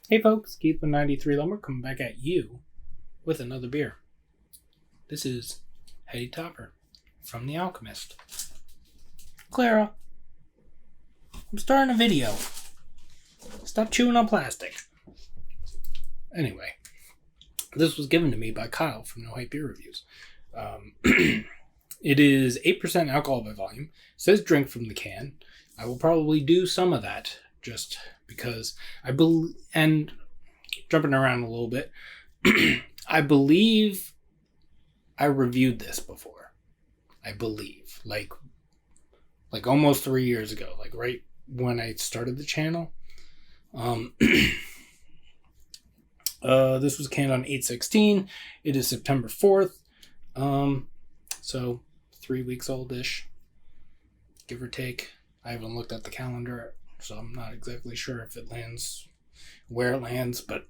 Hey folks, Keith with 93 Lumber coming back at you with another beer. This is Heady Topper from the Alchemist. Clara, I'm starting a video. Stop chewing on plastic. Anyway, this was given to me by Kyle from No Hype Beer Reviews. It is 8% alcohol by volume. It says drink from the can. I will probably do some of that just because I believe, and jumping around a little bit, I believe I reviewed this before. I believe, like almost 3 years ago, like right when I started the channel. This was canned on 8/16. It is September 4th. So 3 weeks old-ish, give or take. I haven't looked at the calendar, so I'm not exactly sure if it lands where it lands, but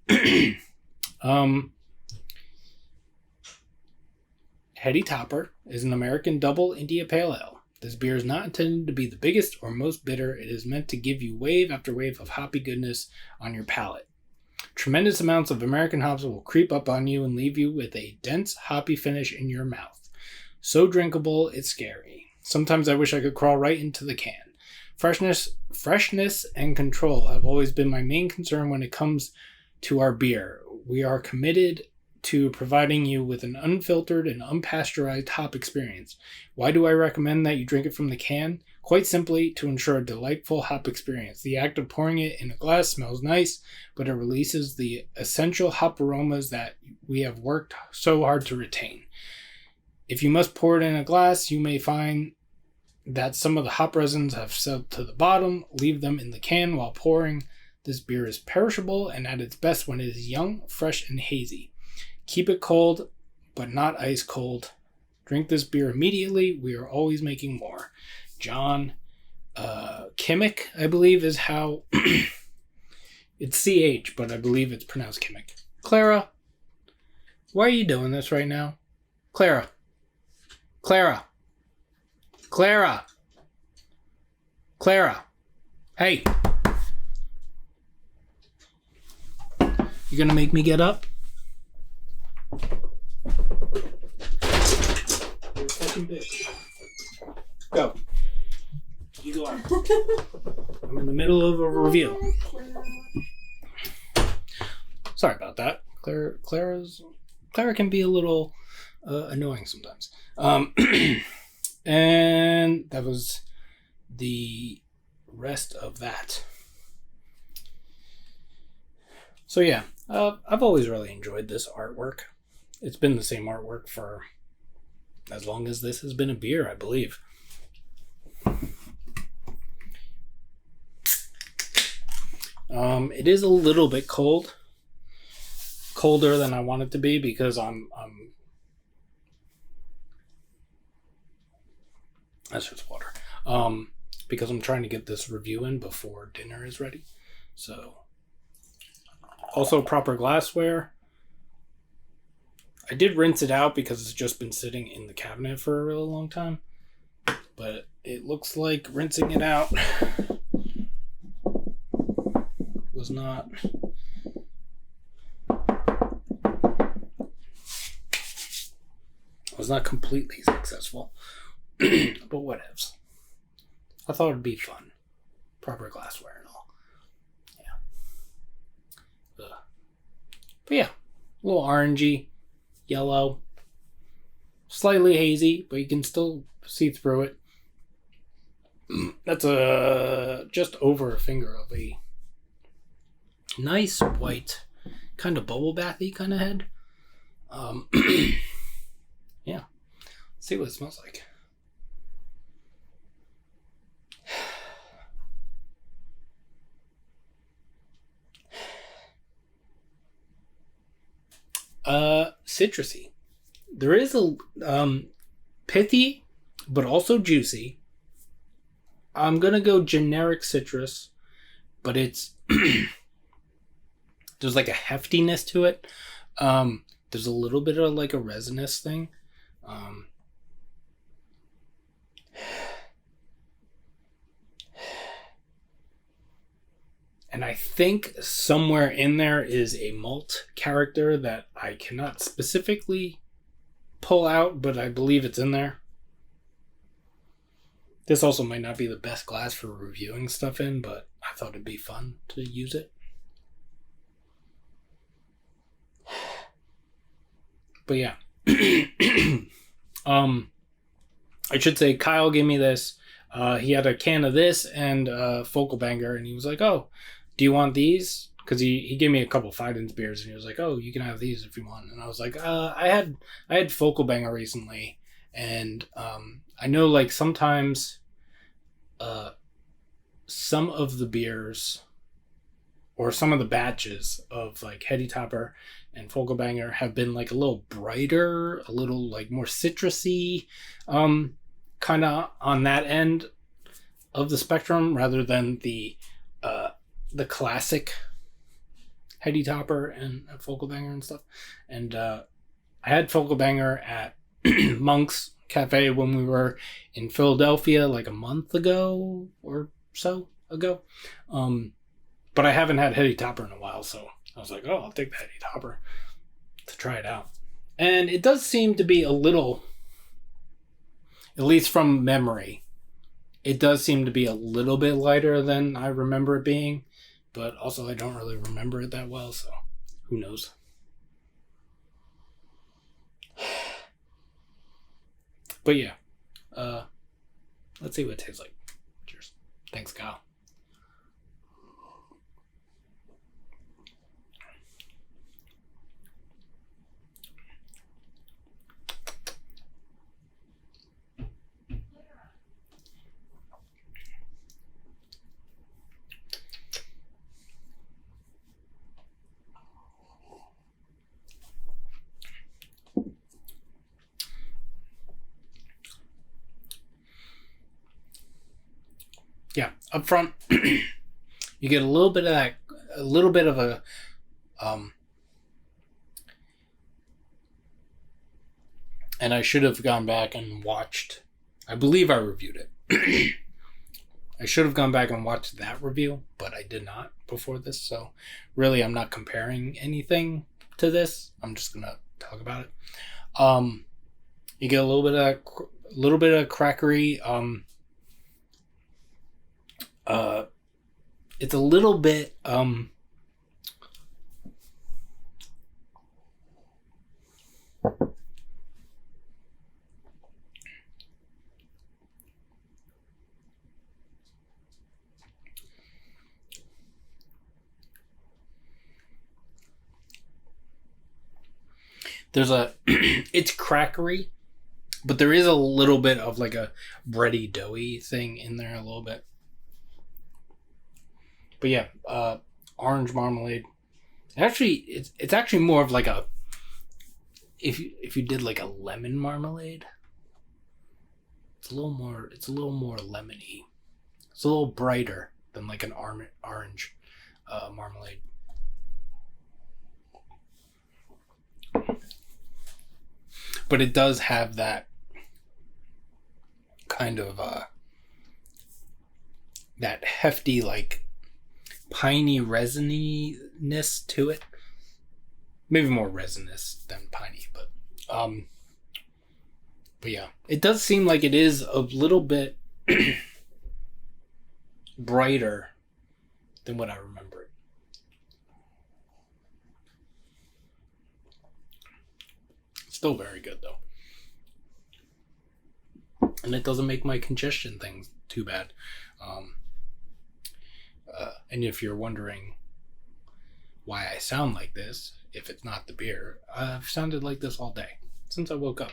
Heady Topper is an American double India Pale Ale. This beer is not intended to be the biggest or most bitter. It is meant to give you wave after wave of hoppy goodness on your palate. Tremendous amounts of American hops will creep up on you and leave you with a dense, hoppy finish in your mouth. So drinkable, it's scary. Sometimes I wish I could crawl right into the can. Freshness, and control have always been my main concern when it comes to our beer. We are committed to providing you with an unfiltered and unpasteurized hop experience. Why do I recommend that you drink it from the can? Quite simply, to ensure a delightful hop experience. The act of pouring it in a glass smells nice, but it releases the essential hop aromas that we have worked so hard to retain. If you must pour it in a glass, you may find that some of the hop resins have settled to the bottom. Leave them in the can while pouring. This beer is perishable and at its best when it is young, fresh, and hazy. Keep it cold, but not ice cold. Drink this beer immediately. We are always making more. John Kimmick, I believe, is how it's CH, but I believe it's pronounced Kimmick. Clara, why are you doing this right now? Clara. Hey. You gonna make me get up? You're a fucking bitch. Go. You go out. I'm in the middle of a review. Sorry about that. Clara can be a little annoying sometimes. And that was the rest of that. So yeah, I've always really enjoyed this artwork. It's been the same artwork for as long as this has been a beer, I believe. It is a little bit cold. Colder than I want it to be because I'm that's just water. Because I'm trying to get this review in before dinner is ready. So, also proper glassware. I did rinse it out because it's just been sitting in the cabinet for a really long time. But it looks like rinsing it out was not completely successful. But whatevs. I thought it'd be fun. Proper glassware and all. Yeah. But yeah. A little orangey, yellow. Slightly hazy, but you can still see through it. That's just over a finger of a nice white, kind of bubble bathy kind of head. Yeah. Let's see what it smells like. Citrusy. There is a pithy, but also juicy. I'm gonna go generic citrus, but it's there's like a heftiness to it. There's a little bit of like a resinous thing. And I think somewhere in there is a malt character that I cannot specifically pull out, but I believe it's in there. This also might not be the best glass for reviewing stuff in, but I thought it'd be fun to use it. But yeah. I should say Kyle gave me this. He had a can of this and a Focal Banger, and he was like, "Oh, do you want these?" Because he gave me a couple Fidens beers, and he was like, "Oh, you can have these if you want." And I was like, I had Focal Banger recently, and I know like sometimes some of the beers or some of the batches of like Heady Topper and Focal Banger have been like a little brighter, a little like more citrusy, kind of on that end of the spectrum rather than the classic Heady Topper and Focal Banger and stuff. And I had Focal Banger at Monk's Cafe when we were in Philadelphia like a month ago or so ago. But I haven't had Heady Topper in a while, so I was like, oh, I'll take the Heady Topper to try it out. And it does seem to be a little, at least from memory, it does seem to be a little bit lighter than I remember it being, but also I don't really remember it that well, so who knows. But yeah, let's see what it tastes like. Cheers. Thanks, Kyle. Yeah, up front, you get a little bit of that, a little bit of a, and I should have gone back and watched, I believe I reviewed it. I should have gone back and watched that review, but I did not before this, so really I'm not comparing anything to this. I'm just going to talk about it. You get a little bit of crackery, it's a little bit there's a it's crackery, but there is a little bit of like a bready doughy thing in there a little bit. But yeah, orange marmalade. Actually, it's actually more of like a, if you did like a lemon marmalade, it's a little more lemony. It's a little brighter than like an orange marmalade. But it does have that kind of that hefty like piney resininess to it. Maybe more resinous than piney, but yeah, it does seem like it is a little bit brighter than what I remember it. Still very good though. And it doesn't make my congestion things too bad. And if you're wondering why I sound like this, if it's not the beer, I've sounded like this all day since I woke up.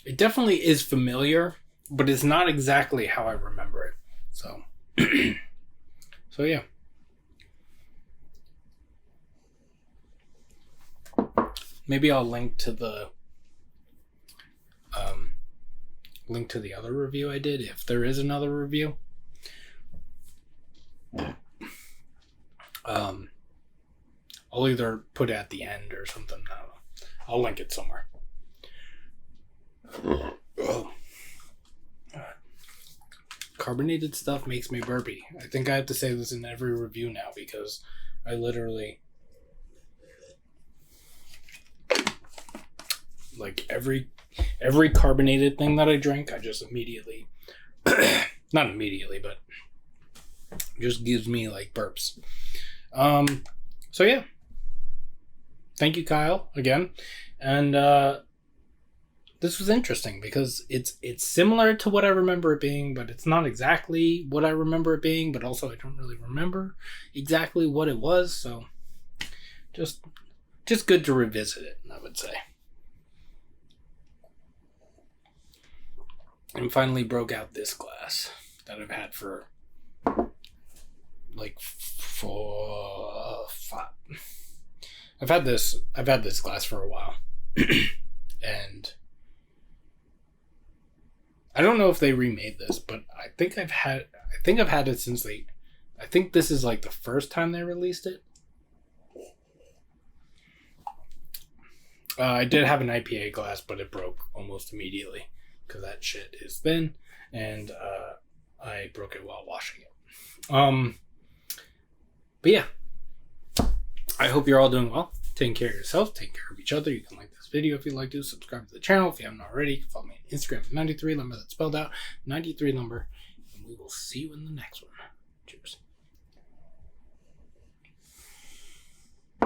It definitely is familiar, but it's not exactly how I remember it. So, so yeah. Maybe I'll link to the other review I did, if there is another review. I'll either put it at the end or something. I don't know. I'll link it somewhere. Oh. Carbonated stuff makes me burpy. I think I have to say this in every review now because I literally, like, every carbonated thing that I drink, I just immediately, not immediately, but just gives me like burps. So yeah, thank you, Kyle, again. And this was interesting because it's similar to what I remember it being, but it's not exactly what I remember it being, but also I don't really remember exactly what it was. So just good to revisit it, I would say. And finally broke out this glass that I've had for like 5. I've had this glass for a while. And I don't know if they remade this, but I think I've had it since I think this is like the first time they released it. I did have an IPA glass, but it broke almost immediately because that shit is thin, and I broke it while washing it. But yeah, I hope you're all doing well. Taking care of yourself, taking care of each other. You can like this video if you'd like to. Subscribe to the channel if you haven't already. You can follow me on Instagram at 93 number, that's spelled out 93 number. And we will see you in the next one. Cheers.